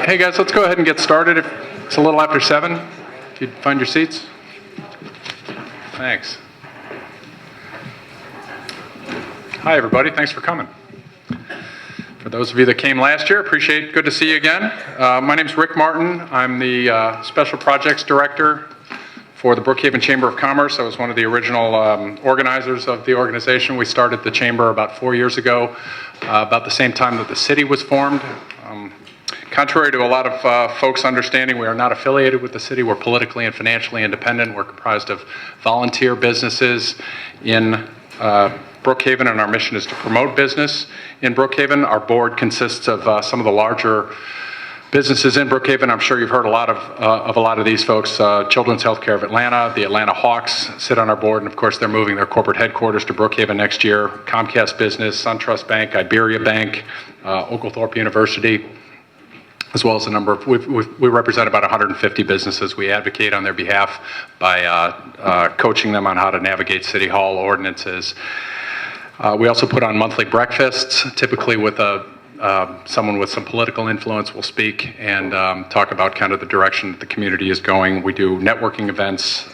Hey guys, let's go ahead and get started. It's a little after 7. If you'd find your seats. Thanks. Hi everybody, thanks for coming. For those of you that came last year, good to see you again. My name's Rick Martin. I'm the Special Projects Director for the Brookhaven Chamber of Commerce. I was one of the original organizers of the organization. We started the chamber about 4 years ago, about the same time that the city was formed. Contrary to a lot of folks' understanding, we are not affiliated with the city. We're politically and financially independent. We're comprised of volunteer businesses in Brookhaven, and our mission is to promote business in Brookhaven. Our board consists of some of the larger businesses in Brookhaven. I'm sure you've heard a lot of these folks. Children's Healthcare of Atlanta, the Atlanta Hawks sit on our board, and of course they're moving their corporate headquarters to Brookhaven next year. Comcast Business, SunTrust Bank, Iberia Bank, Oglethorpe University, as well as a number of, we represent about 150 businesses. We advocate on their behalf by coaching them on how to navigate City Hall ordinances. We also put on monthly breakfasts, typically with someone with some political influence will speak and talk about kind of the direction that the community is going. We do networking events.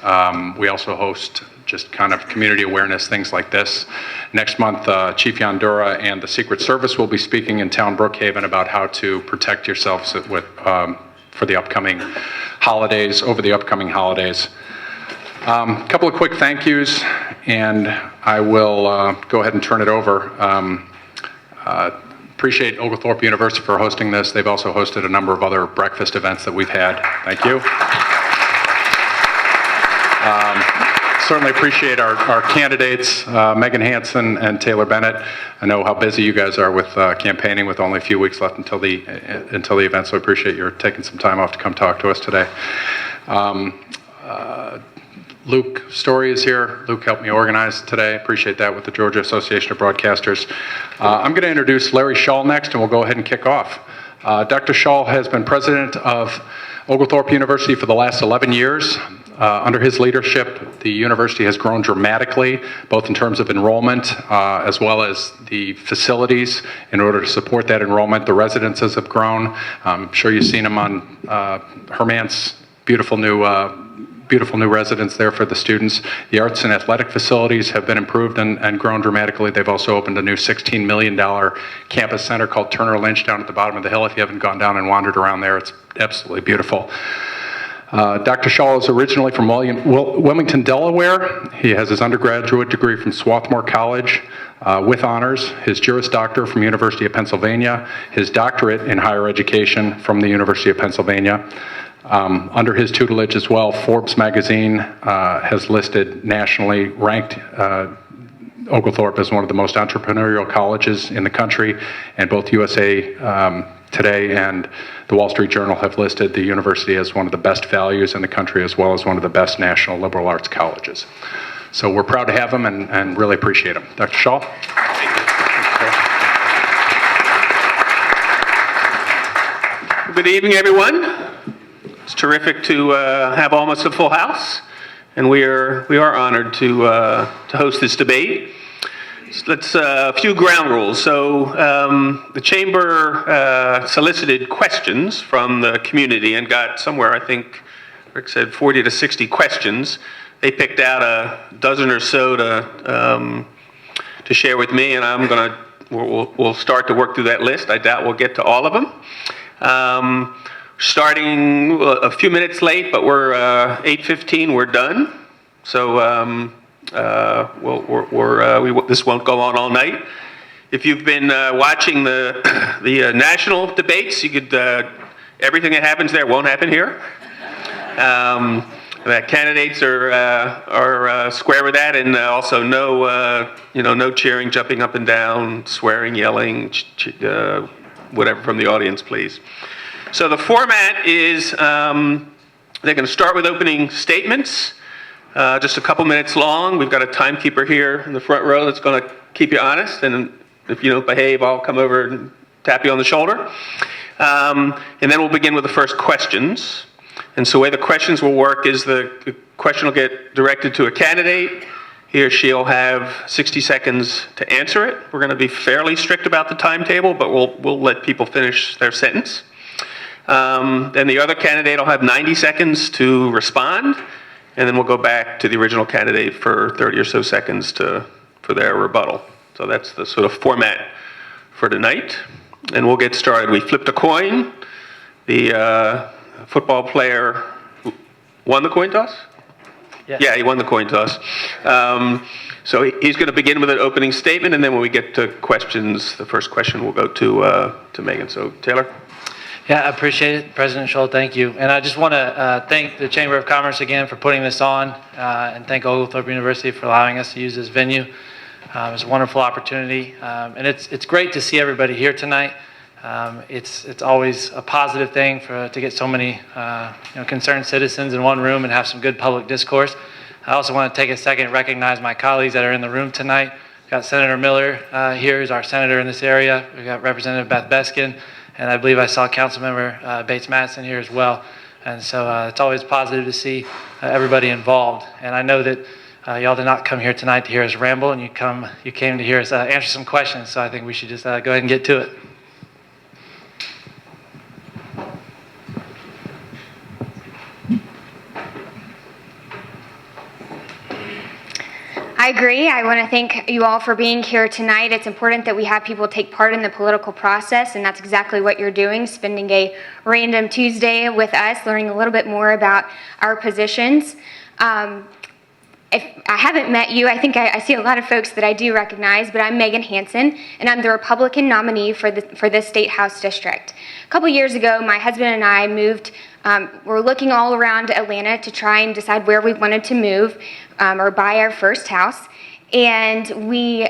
We also host just kind of community awareness, things like this. Next month, Chief Yandura and the Secret Service will be speaking in town Brookhaven about how to protect yourselves for the upcoming holidays, over the upcoming holidays. A couple of quick thank yous, and I will go ahead and turn it over. Appreciate Oglethorpe University for hosting this. They've also hosted a number of other breakfast events that we've had. Thank you. Certainly appreciate our candidates, Meagan, Hanson, and Taylor Bennett. I know how busy you guys are with campaigning, with only a few weeks left until the event, so I appreciate your taking some time off to come talk to us today. Luke Story is here. Luke helped me organize today. Appreciate that, with the Georgia Association of Broadcasters. I'm going to introduce Larry Shaw next, and we'll go ahead and kick off. Dr. Shaw has been president of Oglethorpe University for the last 11 years. Under his leadership, the university has grown dramatically, both in terms of enrollment as well as the facilities in order to support that enrollment. The residences have grown. I'm sure you've seen them on Herman's beautiful new residence there for the students. The arts and athletic facilities have been improved and grown dramatically. They've also opened a new $16 million campus center called Turner Lynch down at the bottom of the hill. If you haven't gone down and wandered around there, it's absolutely beautiful. Dr. Shaw is originally from Wilmington, Delaware. He has his undergraduate degree from Swarthmore College with honors, his Juris Doctor from University of Pennsylvania, his doctorate in higher education from the University of Pennsylvania. Under his tutelage as well, Forbes magazine has listed nationally ranked Oglethorpe as one of the most entrepreneurial colleges in the country, and both USA Today and the Wall Street Journal have listed the university as one of the best values in the country, as well as one of the best national liberal arts colleges. So we're proud to have him and really appreciate him. Dr. Shaw. Good evening, everyone. It's terrific to have almost a full house, and we are honored to host this debate. So let's a few ground rules. So the chamber solicited questions from the community and got somewhere, I think Rick said 40 to 60 questions. They picked out a dozen or so to share with me, and we'll start to work through that list. I doubt we'll get to all of them. Starting a few minutes late, but we're 8:15. We're done. So this won't go on all night. If you've been watching the national debates, you could everything that happens there won't happen here. That candidates are square with that, and also no cheering, jumping up and down, swearing, yelling, whatever from the audience, please. So the format is they're going to start with opening statements, just a couple minutes long. We've got a timekeeper here in the front row that's going to keep you honest, and if you don't behave, I'll come over and tap you on the shoulder. And then we'll begin with the first questions. And so the way the questions will work is the question will get directed to a candidate. He or she will have 60 seconds to answer it. We're going to be fairly strict about the timetable, but we'll let people finish their sentence. Then the other candidate will have 90 seconds to respond, and then we'll go back to the original candidate for 30 or so seconds for their rebuttal. So that's the sort of format for tonight. And we'll get started. We flipped a coin. The football player won the coin toss? Yes. Yeah, he won the coin toss. So he's going to begin with an opening statement, and then when we get to questions, the first question will go to Meagan. So, Taylor? Yeah, I appreciate it, President Scholl. Thank you. And I just want to thank the Chamber of Commerce again for putting this on, and thank Oglethorpe University for allowing us to use this venue. It was a wonderful opportunity, and it's great to see everybody here tonight. It's always a positive thing to get so many concerned citizens in one room and have some good public discourse. I also want to take a second and recognize my colleagues that are in the room tonight. We've got Senator Miller here, who's our senator in this area. We've got Representative Beth Beskin, and I believe I saw Councilmember Bates Madison here as well. And so it's always positive to see everybody involved. And I know that y'all did not come here tonight to hear us ramble, and you came to hear us answer some questions. So I think we should just go ahead and get to it. I agree. I want to thank you all for being here tonight. It's important that we have people take part in the political process, and that's exactly what you're doing, spending a random Tuesday with us, learning a little bit more about our positions. If I haven't met you, I think I see a lot of folks that I do recognize, but I'm Meagan Hanson, and I'm the Republican nominee for this State House district. A couple years ago, my husband and I moved. We're looking all around Atlanta to try and decide where we wanted to move or buy our first house, and we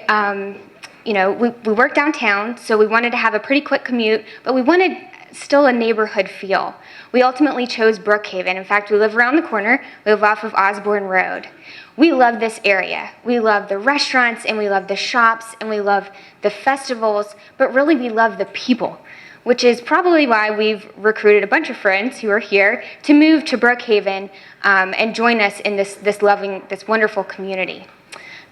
work downtown, so we wanted to have a pretty quick commute, but we wanted still a neighborhood feel. We ultimately chose Brookhaven. In fact, we live around the corner. We live off of Osborne Road. We love this area. We love the restaurants, and we love the shops, and we love the festivals, but really we love the people, which is probably why we've recruited a bunch of friends who are here to move to Brookhaven and join us in this wonderful community.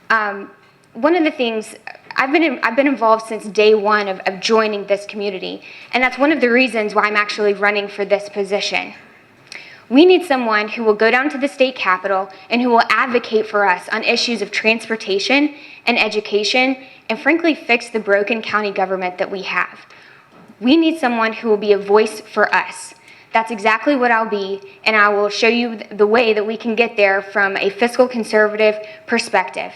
One of the things, I've been involved since day one of joining this community, and that's one of the reasons why I'm actually running for this position. We need someone who will go down to the state capitol and who will advocate for us on issues of transportation and education, and frankly fix the broken county government that we have. We need someone who will be a voice for us. That's exactly what I'll be, and I will show you the way that we can get there from a fiscal conservative perspective.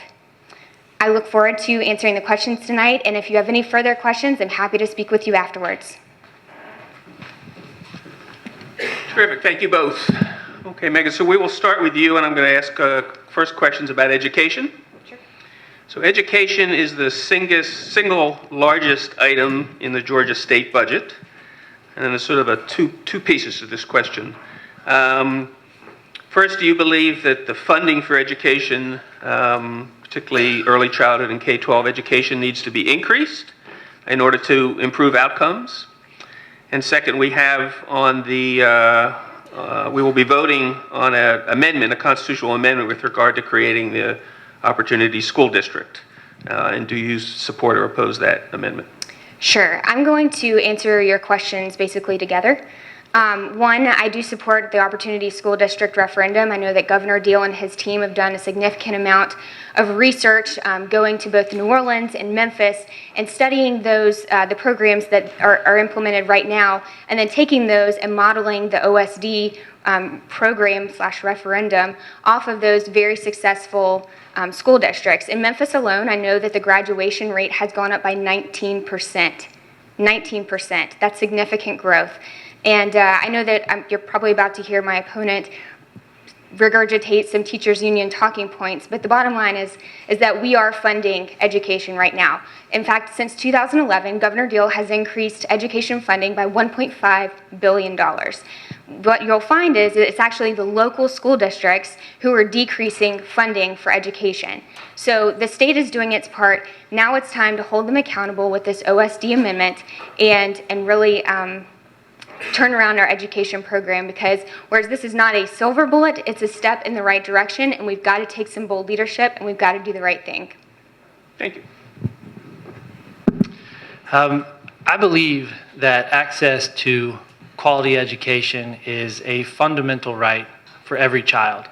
I look forward to answering the questions tonight, and if you have any further questions, I'm happy to speak with you afterwards. Terrific. Thank you both. Okay, Megan, so we will start with you, and I'm going to ask first questions about education. Sure. So education is the single largest item in the Georgia state budget. And then there's sort of two pieces to this question. First, do you believe that the funding for education, particularly early childhood and K-12 education, needs to be increased in order to improve outcomes? And second, we have on the, we will be voting on a constitutional amendment with regard to creating the Opportunity School District. And do you support or oppose that amendment? Sure. I'm going to answer your questions basically together. One, I do support the Opportunity School District referendum. I know that Governor Deal and his team have done a significant amount of research going to both New Orleans and Memphis and studying those, the programs that are implemented right now, and then taking those and modeling the OSD program/referendum off of those very successful school districts. In Memphis alone, I know that the graduation rate has gone up by 19%. 19%. That's significant growth. And I know that you're probably about to hear my opponent regurgitate some teachers union talking points, but the bottom line is that we are funding education right now. In fact, since 2011, Governor Deal has increased education funding by $1.5 billion. What you'll find is that it's actually the local school districts who are decreasing funding for education. So the state is doing its part. Now it's time to hold them accountable with this OSD amendment and really turn around our education program, because whereas this is not a silver bullet, it's a step in the right direction, and we've got to take some bold leadership, and we've got to do the right thing. Thank you. I believe that access to quality education is a fundamental right for every child.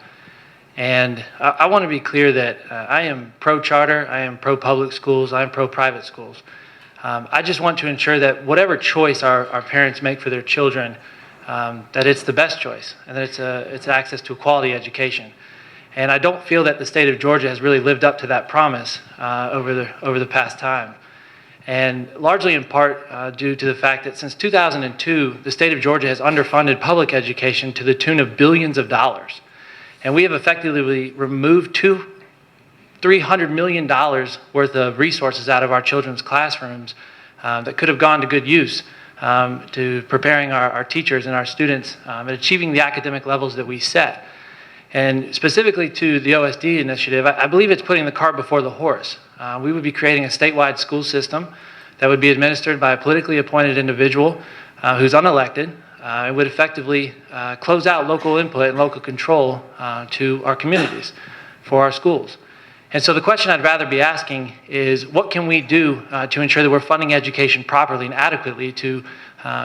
And I want to be clear that I am pro-charter, I am pro-public schools, I am pro-private schools. I just want to ensure that whatever choice our parents make for their children, that it's the best choice and that it's access to a quality education. And I don't feel that the state of Georgia has really lived up to that promise over the past time. And largely in part due to the fact that since 2002, the state of Georgia has underfunded public education to the tune of billions of dollars. And we have effectively removed $300 million worth of resources out of our children's classrooms that could have gone to good use to preparing our teachers and our students and achieving the academic levels that we set. And specifically to the OSD initiative, I believe it's putting the cart before the horse. We would be creating a statewide school system that would be administered by a politically appointed individual who's unelected. It would effectively close out local input and local control to our communities for our schools. And so the question I'd rather be asking is, what can we do to ensure that we're funding education properly and adequately to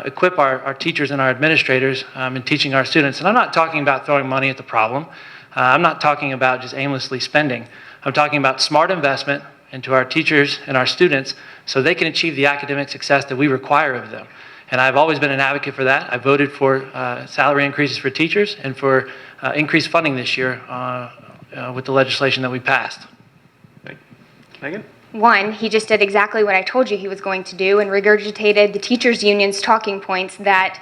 equip our teachers and our administrators in teaching our students? And I'm not talking about throwing money at the problem. I'm not talking about just aimlessly spending. I'm talking about smart investment into our teachers and our students so they can achieve the academic success that we require of them. And I've always been an advocate for that. I voted for salary increases for teachers and for increased funding this year with the legislation that we passed. Meagan? One, he just did exactly what I told you he was going to do and regurgitated the teachers union's talking points that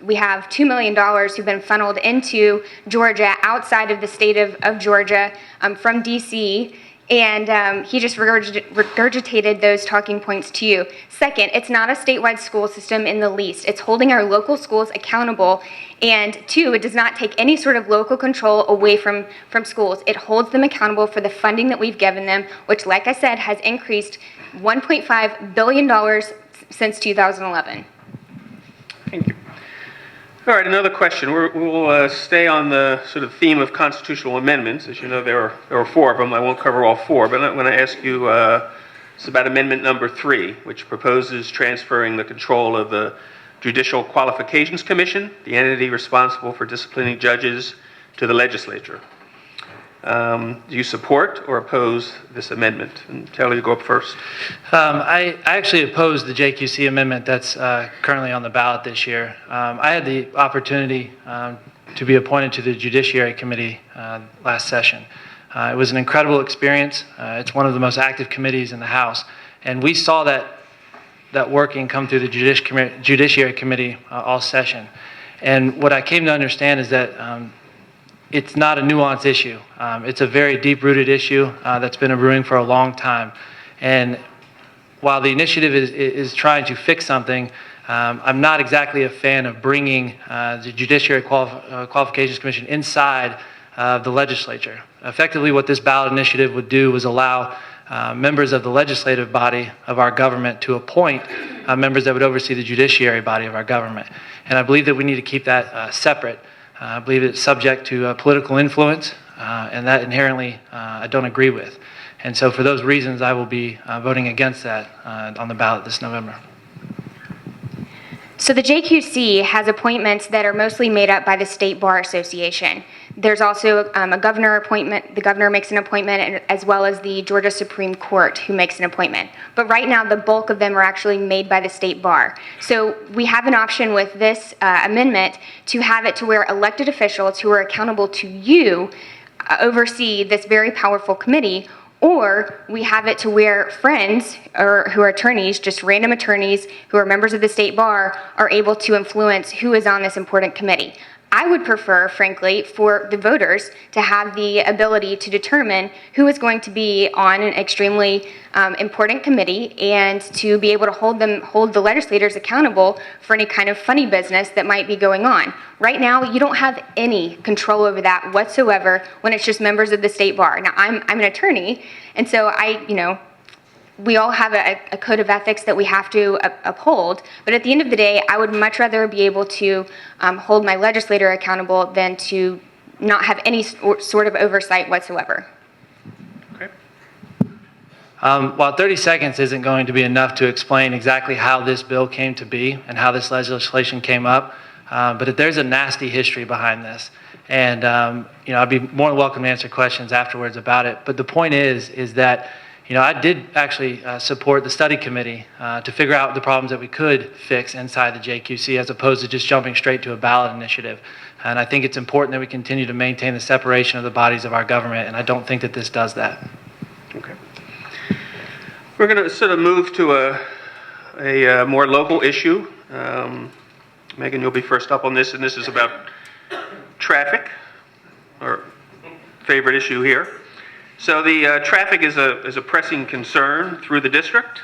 we have $2 million who've been funneled into Georgia outside of the state of Georgia from DC. And he just regurgitated those talking points to you. Second, it's not a statewide school system in the least. It's holding our local schools accountable. And two, it does not take any sort of local control away from schools. It holds them accountable for the funding that we've given them, which, like I said, has increased $1.5 billion since 2011. Thank you. All right, another question. We'll stay on the sort of theme of constitutional amendments. As you know, there are 4 of them. I won't cover all 4, but I'm going to ask you, it's about amendment number 3, which proposes transferring the control of the Judicial Qualifications Commission, the entity responsible for disciplining judges, to the legislature. Do you support or oppose this amendment? And Taylor, you go up first. I actually oppose the JQC amendment that's currently on the ballot this year. I had the opportunity to be appointed to the Judiciary Committee last session. It was an incredible experience. It's one of the most active committees in the House. And we saw that working come through the Judiciary Committee all session. And what I came to understand is that it's not a nuanced issue. It's a very deep-rooted issue that's been brewing for a long time. And while the initiative is trying to fix something, I'm not exactly a fan of bringing the Judiciary Qualifications Commission inside the legislature. Effectively, what this ballot initiative would do was allow members of the legislative body of our government to appoint members that would oversee the judiciary body of our government. And I believe that we need to keep that separate. I believe it's subject to political influence, and that inherently I don't agree with. And so for those reasons, I will be voting against that on the ballot this November. So the JQC has appointments that are mostly made up by the State Bar Association. There's also a governor appointment. The governor makes an appointment, as well as the Georgia Supreme Court, who makes an appointment. But right now, the bulk of them are actually made by the State Bar. So we have an option with this amendment to have it to where elected officials who are accountable to you oversee this very powerful committee, or we have it to where friends or who are attorneys, just random attorneys who are members of the State Bar, are able to influence who is on this important committee. I would prefer, frankly, for the voters to have the ability to determine who is going to be on an extremely important committee and to be able to hold the legislators accountable for any kind of funny business that might be going on. Right now, you don't have any control over that whatsoever when it's just members of the State Bar. Now, I'm an attorney, and so we all have a code of ethics that we have to uphold, but at the end of the day, I would much rather be able to hold my legislator accountable than to not have any sort of oversight whatsoever. Okay. While 30 seconds isn't going to be enough to explain exactly how this bill came to be and how this legislation came up, but there's a nasty history behind this. And I'd be more than welcome to answer questions afterwards about it. But the point is that I did actually support the study committee to figure out the problems that we could fix inside the JQC as opposed to just jumping straight to a ballot initiative. And I think it's important that we continue to maintain the separation of the bodies of our government, and I don't think that this does that. Okay. We're going to sort of move to a more local issue. Meagan, you'll be first up on this, and this is about traffic, our favorite issue here. So the traffic is a pressing concern through the district.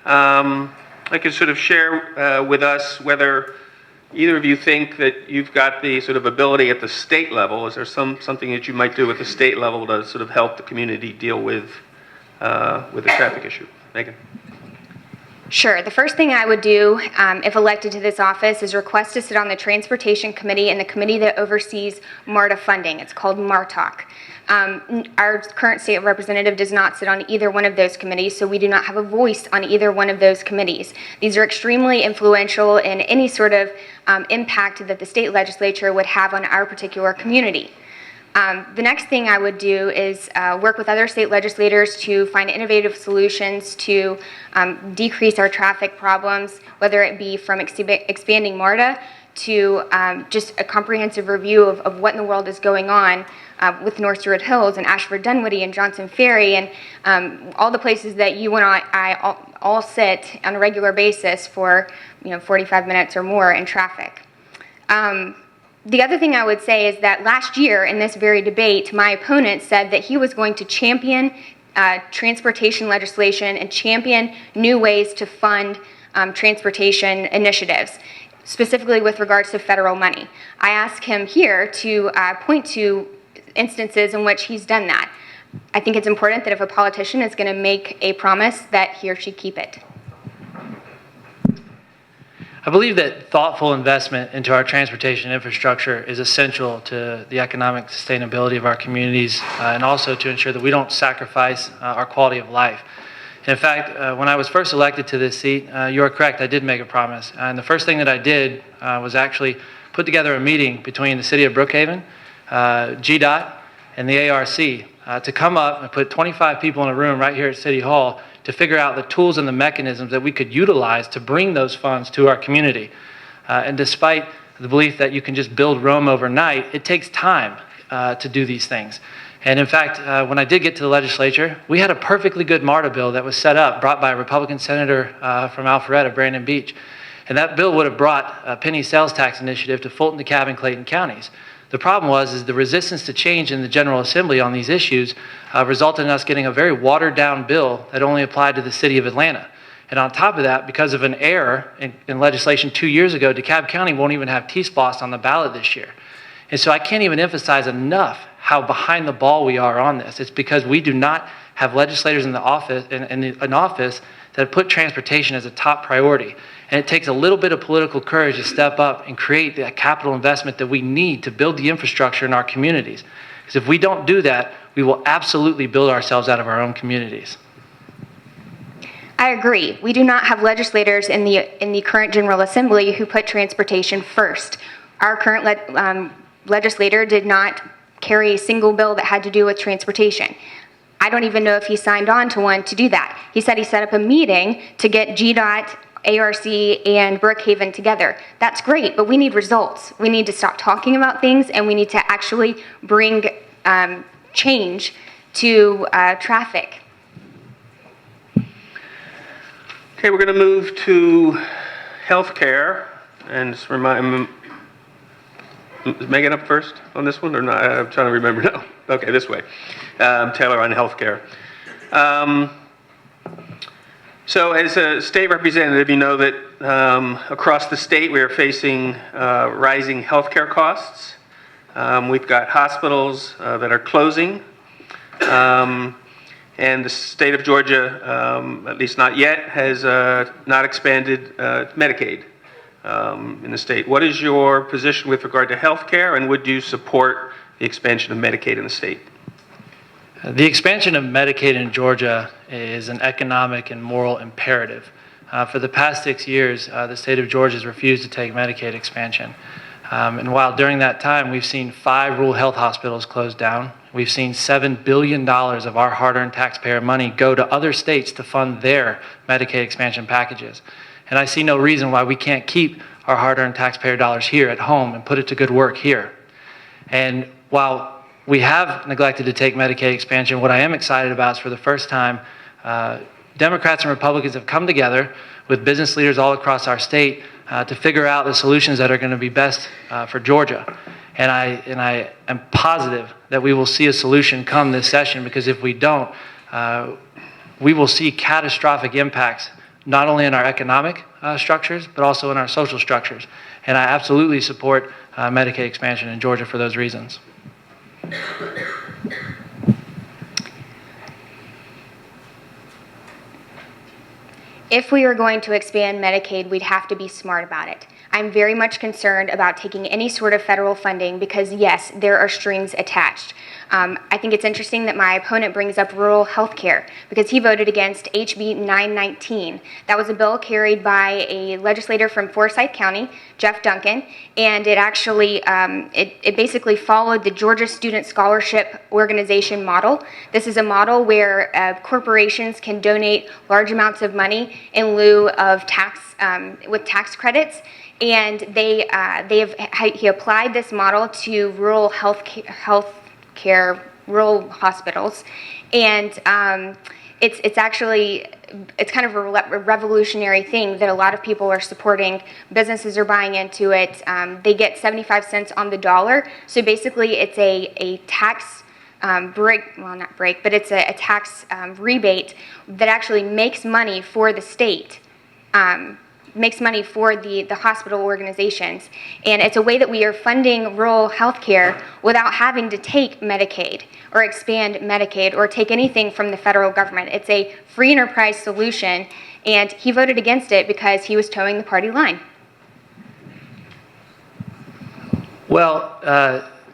I could sort of share with us whether either of you think that you've got the sort of ability at the state level. Is there something that you might do at the state level to sort of help the community deal with the traffic issue? Meagan? Sure. The first thing I would do if elected to this office is request to sit on the Transportation Committee and the committee that oversees MARTA funding. It's called MARTOC. Our current state representative does not sit on either one of those committees, so we do not have a voice on either one of those committees. These are extremely influential in any sort of impact that the state legislature would have on our particular community. The next thing I would do is work with other state legislators to find innovative solutions to decrease our traffic problems, whether it be from expanding MARTA to just a comprehensive review of what in the world is going on with North Druid Hills and Ashford Dunwoody and Johnson Ferry and all the places that you and I all sit on a regular basis for 45 minutes or more in traffic. The other thing I would say is that last year in this very debate, my opponent said that he was going to champion transportation legislation and champion new ways to fund transportation initiatives, specifically with regards to federal money. I asked him here to point to instances in which he's done that. I think it's important that if a politician is going to make a promise that he or she keep it. I believe that thoughtful investment into our transportation infrastructure is essential to the economic sustainability of our communities and also to ensure that we don't sacrifice our quality of life. In fact, when I was first elected to this seat, you are correct, I did make a promise. And the first thing that I did was actually put together a meeting between the city of Brookhaven, GDOT, and the ARC to come up and put 25 people in a room right here at City Hall to figure out the tools and the mechanisms that we could utilize to bring those funds to our community. And despite the belief that you can just build Rome overnight, it takes time to do these things. And in fact, when I did get to the legislature, we had a perfectly good MARTA bill that was set up, brought by a Republican senator from Alpharetta, Brandon Beach. And that bill would have brought a penny sales tax initiative to Fulton, DeKalb, and Clayton counties. The problem was the resistance to change in the General Assembly on these issues resulted in us getting a very watered-down bill that only applied to the city of Atlanta. And on top of that, because of an error in legislation 2 years ago, DeKalb County won't even have T-SPLOST on the ballot this year. And so I can't even emphasize enough how behind the ball we are on this. It's because we do not have legislators in the office, in an office that put transportation as a top priority. And it takes a little bit of political courage to step up and create the capital investment that we need to build the infrastructure in our communities. Because if we don't do that, we will absolutely build ourselves out of our own communities. I agree. We do not have legislators in the current General Assembly who put transportation first. Our current legislator did not carry a single bill that had to do with transportation. I don't even know if he signed on to one to do that. He said he set up a meeting to get GDOT, ARC, and Brookhaven together. That's great, but we need results. We need to stop talking about things, and we need to actually bring change to traffic. Okay, we're going to move to healthcare, and just remind. Is Megan up first on this one or not? I'm trying to remember now. Okay, this way. Taylor on healthcare. So as a state representative, you know that across the state we are facing rising healthcare costs. We've got hospitals that are closing. And the state of Georgia, at least not yet, has not expanded Medicaid in the state. What is your position with regard to health care, and would you support the expansion of Medicaid in the state? The expansion of Medicaid in Georgia is an economic and moral imperative. For the past 6 years, the state of Georgia has refused to take Medicaid expansion. And while during that time we've seen 5 rural health hospitals close down, we've seen $7 billion of our hard-earned taxpayer money go to other states to fund their Medicaid expansion packages. And I see no reason why we can't keep our hard-earned taxpayer dollars here at home and put it to good work here. And while we have neglected to take Medicaid expansion, what I am excited about is for the first time, Democrats and Republicans have come together with business leaders all across our state to figure out the solutions that are going to be best for Georgia. And I am positive that we will see a solution come this session, because if we don't, we will see catastrophic impacts not only in our economic structures, but also in our social structures. And I absolutely support Medicaid expansion in Georgia for those reasons. If we are going to expand Medicaid, we'd have to be smart about it. I'm very much concerned about taking any sort of federal funding because, yes, there are strings attached. I think it's interesting that my opponent brings up rural health care because he voted against HB 919. That was a bill carried by a legislator from Forsyth County, Jeff Duncan, and it actually, it basically followed the Georgia Student Scholarship Organization model. This is a model where corporations can donate large amounts of money in lieu of tax, with tax credits. And he applied this model to rural health care, rural hospitals, and it's kind of a revolutionary thing that a lot of people are supporting. Businesses are buying into it. They get 75 cents on the dollar. So basically, it's a tax but it's a tax rebate that actually makes money for the state. Makes money for the hospital organizations. And it's a way that we are funding rural health care without having to take Medicaid or expand Medicaid or take anything from the federal government. It's a free enterprise solution, and he voted against it because he was towing the party line. Well,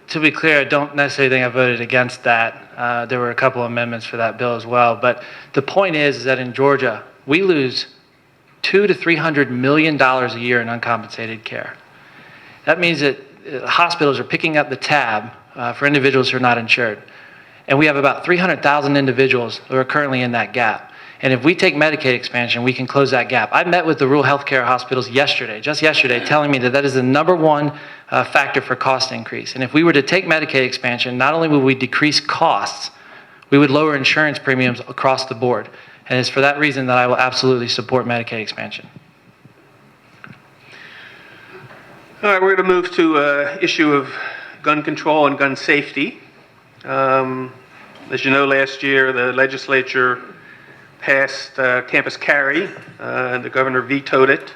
to be clear, I don't necessarily think I voted against that. There were a couple amendments for that bill as well. But the point is that in Georgia, we lose $200 to $300 million a year in uncompensated care. That means that hospitals are picking up the tab for individuals who are not insured. And we have about 300,000 individuals who are currently in that gap. And if we take Medicaid expansion, we can close that gap. I met with the rural healthcare hospitals just yesterday, telling me that that is the #1 factor for cost increase. And if we were to take Medicaid expansion, not only would we decrease costs, we would lower insurance premiums across the board. And it's for that reason that I will absolutely support Medicaid expansion. All right, we're going to move to issue of gun control and gun safety. As you know, last year the legislature passed campus carry, and the governor vetoed it.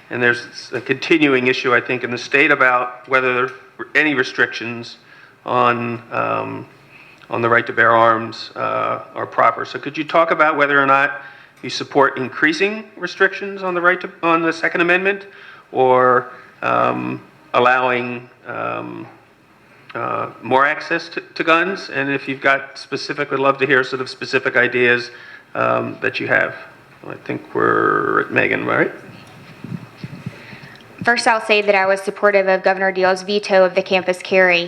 And there's a continuing issue, I think, in the state about whether any restrictions on the right to bear arms are proper. So could you talk about whether or not you support increasing restrictions on the right to, on the Second Amendment, or allowing more access to guns? And if you've got specific, would love to hear sort of specific ideas that you have. I think we're at Meagan, right? First, I'll say that I was supportive of Governor Deal's veto of the campus carry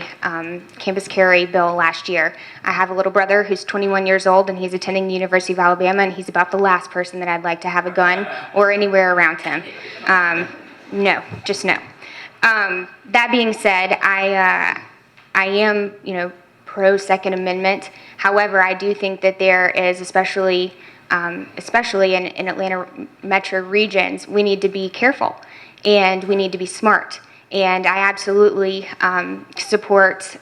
bill last year. I have a little brother who's 21 years old, and he's attending the University of Alabama, and he's about the last person that I'd like to have a gun or anywhere around him. No, just no. That being said, I am, pro Second Amendment. However, I do think that there is, especially in Atlanta metro regions, we need to be careful. And we need to be smart. And I absolutely support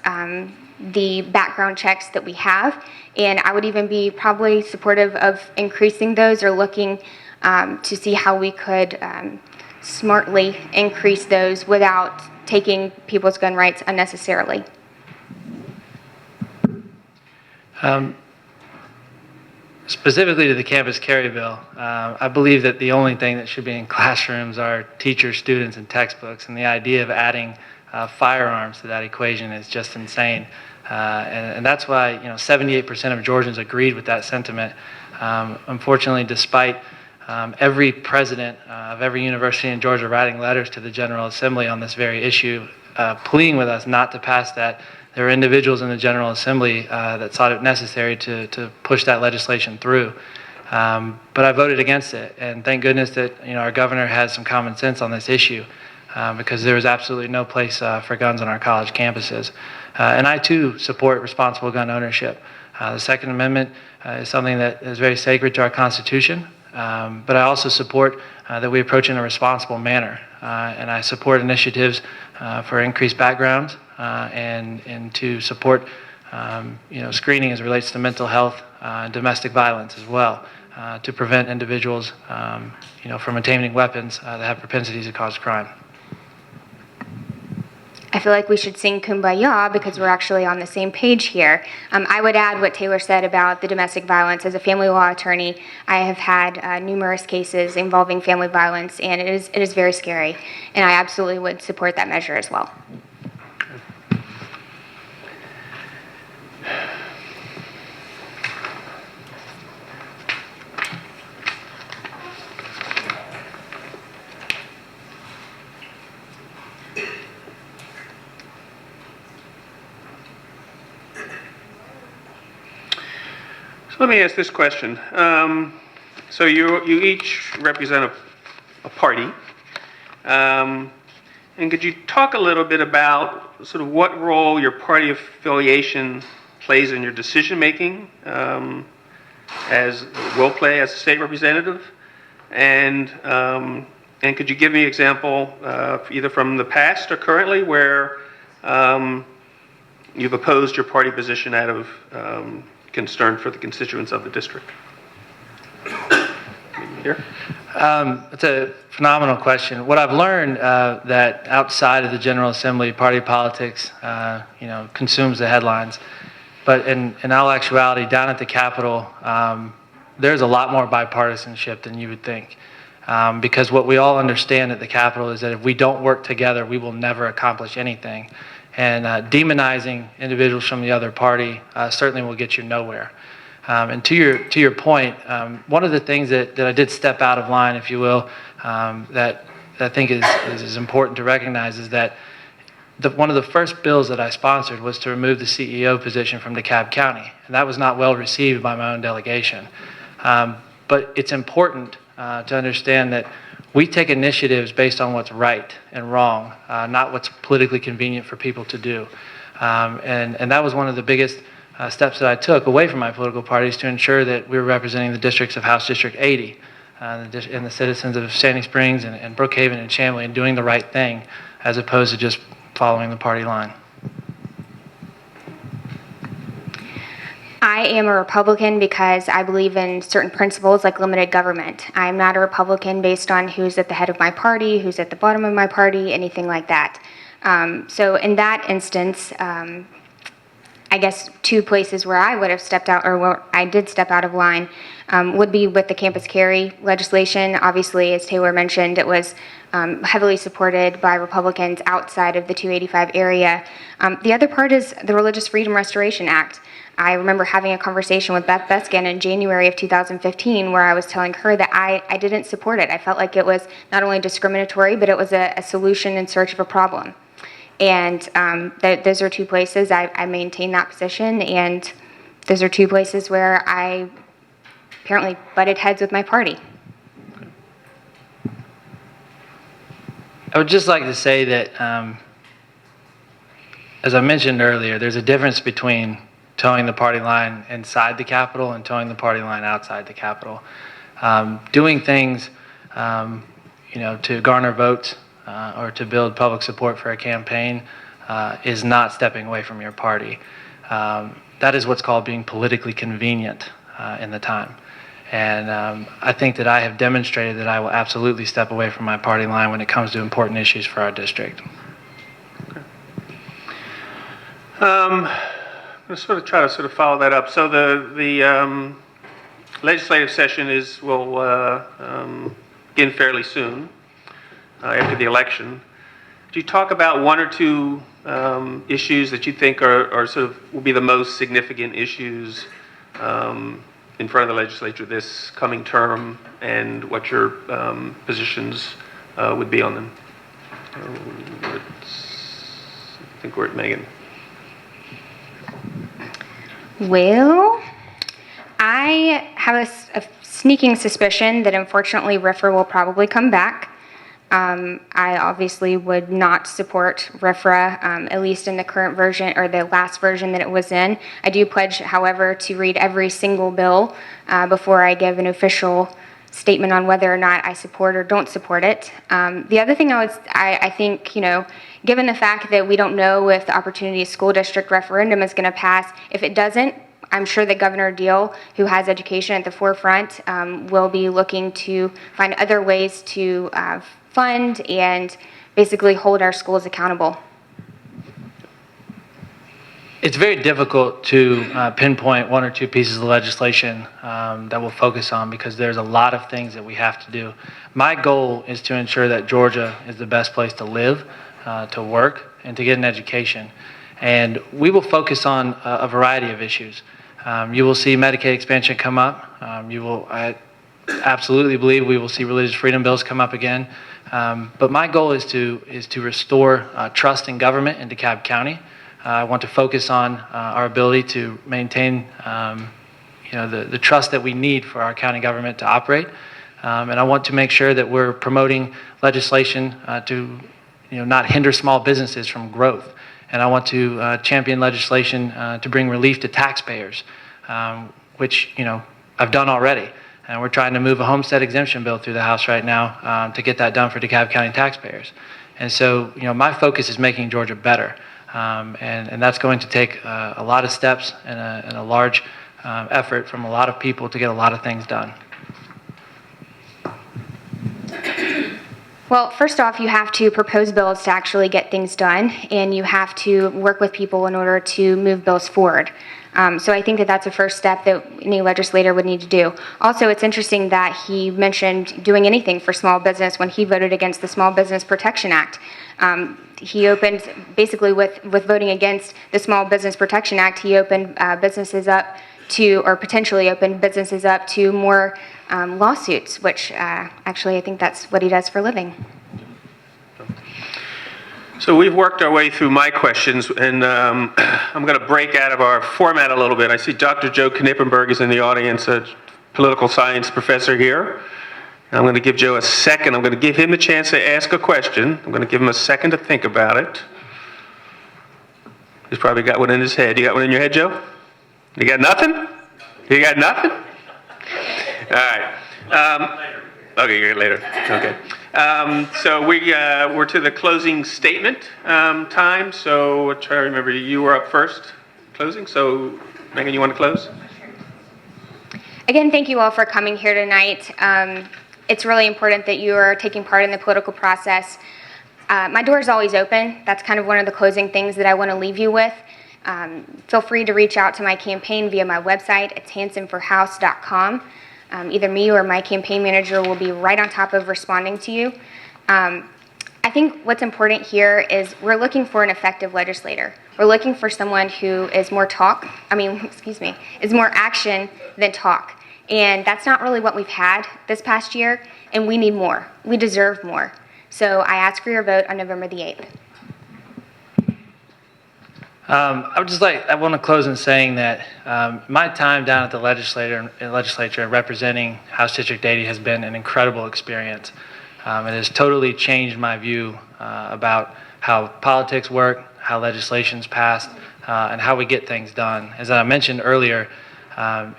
the background checks that we have. And I would even be probably supportive of increasing those or looking to see how we could smartly increase those without taking people's gun rights unnecessarily. Specifically to the campus carry bill, I believe that the only thing that should be in classrooms are teachers, students, and textbooks, and the idea of adding firearms to that equation is just insane. And that's why 78% of Georgians agreed with that sentiment. Unfortunately, despite every president of every university in Georgia writing letters to the General Assembly on this very issue, pleading with us not to pass that, there were individuals in the General Assembly that thought it necessary to push that legislation through. But I voted against it, and thank goodness that our governor has some common sense on this issue, because there is absolutely no place for guns on our college campuses. And I too support responsible gun ownership. The Second Amendment is something that is very sacred to our Constitution, but I also support that we approach in a responsible manner, and I support initiatives for increased backgrounds and to support screening as it relates to mental health and domestic violence as well, to prevent individuals from obtaining weapons that have propensities to cause crime. I feel like we should sing Kumbaya because we're actually on the same page here. I would add what Taylor said about the domestic violence. As a family law attorney, I have had numerous cases involving family violence, and it is very scary. And I absolutely would support that measure as well. Let me ask this question. So you each represent a party. And could you talk a little bit about sort of what role your party affiliation plays in your decision-making, will play as a state representative? And could you give me an example, either from the past or currently, where you've opposed your party position out of concern for the constituents of the district? Here? It's a phenomenal question. What I've learned that outside of the General Assembly, party politics, consumes the headlines. But in all actuality, down at the Capitol, there's a lot more bipartisanship than you would think. Because what we all understand at the Capitol is that if we don't work together, we will never accomplish anything. And demonizing individuals from the other party certainly will get you nowhere. And to your point, one of the things that I did step out of line, if you will, that I think is important to recognize is that one of the first bills that I sponsored was to remove the CEO position from DeKalb County, and that was not well received by my own delegation. But it's important to understand that we take initiatives based on what's right and wrong, not what's politically convenient for people to do. And that was one of the biggest steps that I took away from my political parties to ensure that we were representing the districts of House District 80 and the citizens of Sandy Springs and Brookhaven and Chamblee, and doing the right thing as opposed to just following the party line. I am a Republican because I believe in certain principles like limited government. I'm not a Republican based on who's at the head of my party, who's at the bottom of my party, anything like that. So in that instance, I guess two places where I would have stepped out, or where I did step out of line, would be with the campus carry legislation. Obviously, as Taylor mentioned, it was heavily supported by Republicans outside of the 285 area. The other part is the Religious Freedom Restoration Act. I remember having a conversation with Beth Beskin in January of 2015 where I was telling her that I didn't support it. I felt like it was not only discriminatory, but it was a solution in search of a problem. And those are two places I maintain that position, and those are two places where I apparently butted heads with my party. I would just like to say that, as I mentioned earlier, there's a difference between towing the party line inside the Capitol and towing the party line outside the Capitol. Doing things, to garner votes or to build public support for a campaign is not stepping away from your party. That is what's called being politically convenient in the time. And I think that I have demonstrated that I will absolutely step away from my party line when it comes to important issues for our district. I'm going to try to follow that up. So the legislative session will begin fairly soon after the election. Could you talk about one or two issues that you think are sort of will be the most significant issues in front of the legislature this coming term, and what your positions would be on them? I think we're at Meagan. Well, I have a sneaking suspicion that unfortunately RFRA will probably come back. I obviously would not support RFRA, at least in the current version or the last version that it was in. I do pledge, however, to read every single bill before I give an official statement on whether or not I support or don't support it. The other thing I think, given the fact that we don't know if the Opportunity School District referendum is going to pass, if it doesn't, I'm sure that Governor Deal, who has education at the forefront, will be looking to find other ways to fund and basically hold our schools accountable. It's very difficult to pinpoint one or two pieces of legislation that we'll focus on, because there's a lot of things that we have to do. My goal is to ensure that Georgia is the best place to live, to work, and to get an education. And we will focus on a variety of issues. You will see Medicaid expansion come up. I absolutely believe we will see religious freedom bills come up again. But my goal is to restore trust in government in DeKalb County. I want to focus on our ability to maintain the trust that we need for our county government to operate. And I want to make sure that we're promoting legislation to not hinder small businesses from growth. And I want to champion legislation to bring relief to taxpayers, which I've done already. And we're trying to move a homestead exemption bill through the House right now to get that done for DeKalb County taxpayers. And so, my focus is making Georgia better. And that's going to take a lot of steps and a large effort from a lot of people to get a lot of things done. Well, first off, you have to propose bills to actually get things done, and you have to work with people in order to move bills forward. So I think that that's a first step that any legislator would need to do. Also, it's interesting that he mentioned doing anything for small business when he voted against the Small Business Protection Act. He opened, basically with voting against the Small Business Protection Act, he opened businesses up to, or potentially opened businesses up to more lawsuits, which actually I think that's what he does for a living. So we've worked our way through my questions, and I'm going to break out of our format a little bit. I see Dr. Joe Knippenberg is in the audience, a political science professor here. I'm going to give Joe a second. I'm going to give him a chance to ask a question. I'm going to give him a second to think about it. He's probably got one in his head. You got one in your head, Joe? You got nothing? You got nothing? All right. Okay, you get it later. Okay. So we're to the closing statement time. So I'll try to remember, you were up first, closing. So Meagan, you want to close? Again, thank you all for coming here tonight. It's really important that you are taking part in the political process. My door is always open. That's kind of one of the closing things that I want to leave you with. Feel free to reach out to my campaign via my website. It's hansonforhouse.com. Either me or my campaign manager will be right on top of responding to you. I think what's important here is we're looking for an effective legislator. We're looking for someone who is more is more action than talk. And that's not really what we've had this past year, and we need more. We deserve more. So I ask for your vote on November the 8th. I want to close in saying that my time down at the legislature representing House District 80 has been an incredible experience. It has totally changed my view about how politics work, how legislation's passed, and how we get things done. As I mentioned earlier,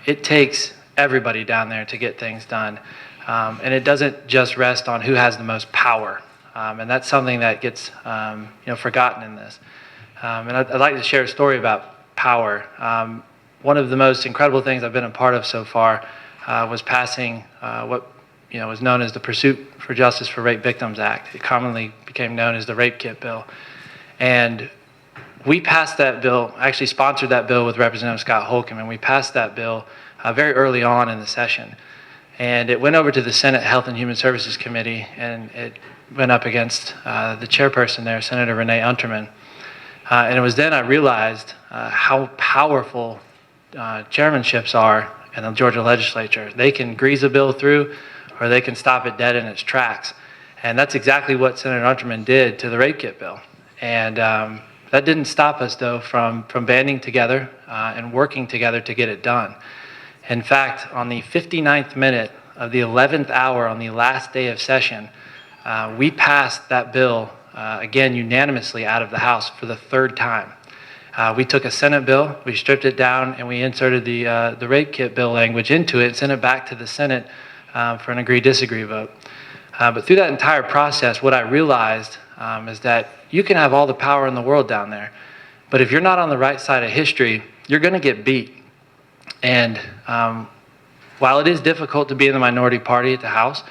it takes everybody down there to get things done. And it doesn't just rest on who has the most power. And that's something that gets forgotten in this. And I'd like to share a story about power. One of the most incredible things I've been a part of so far was passing what was known as the Pursuit for Justice for Rape Victims Act. It commonly became known as the Rape Kit Bill. And we passed that bill, actually sponsored that bill with Representative Scott Holcomb, and we passed that bill very early on in the session. And it went over to the Senate Health and Human Services Committee, and it went up against the chairperson there, Senator Renee Unterman. And it was then I realized how powerful chairmanships are in the Georgia legislature. They can grease a bill through, or they can stop it dead in its tracks. And that's exactly what Senator Unterman did to the rape kit bill. And that didn't stop us, though, from banding together and working together to get it done. In fact, on the 59th minute of the 11th hour on the last day of session, we passed that bill, again, unanimously out of the House for the third time. We took a Senate bill, we stripped it down, and we inserted the rape kit bill language into it and sent it back to the Senate for an agree-disagree vote. But through that entire process, what I realized is that you can have all the power in the world down there, but if you're not on the right side of history, you're going to get beat. And while it is difficult to be in the minority party at the House,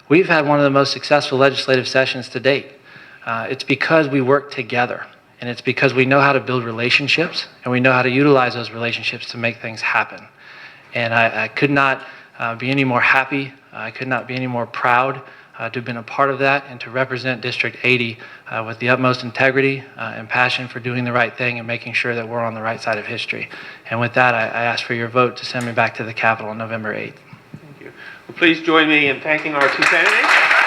we've had one of the most successful legislative sessions to date. It's because we work together, and it's because we know how to build relationships, and we know how to utilize those relationships to make things happen. And I could not be any more happy. I could not be any more proud to have been a part of that and to represent District 80 with the utmost integrity and passion for doing the right thing and making sure that we're on the right side of history. And with that, I ask for your vote to send me back to the Capitol on November 8th. Thank you. Well, please join me in thanking our two candidates.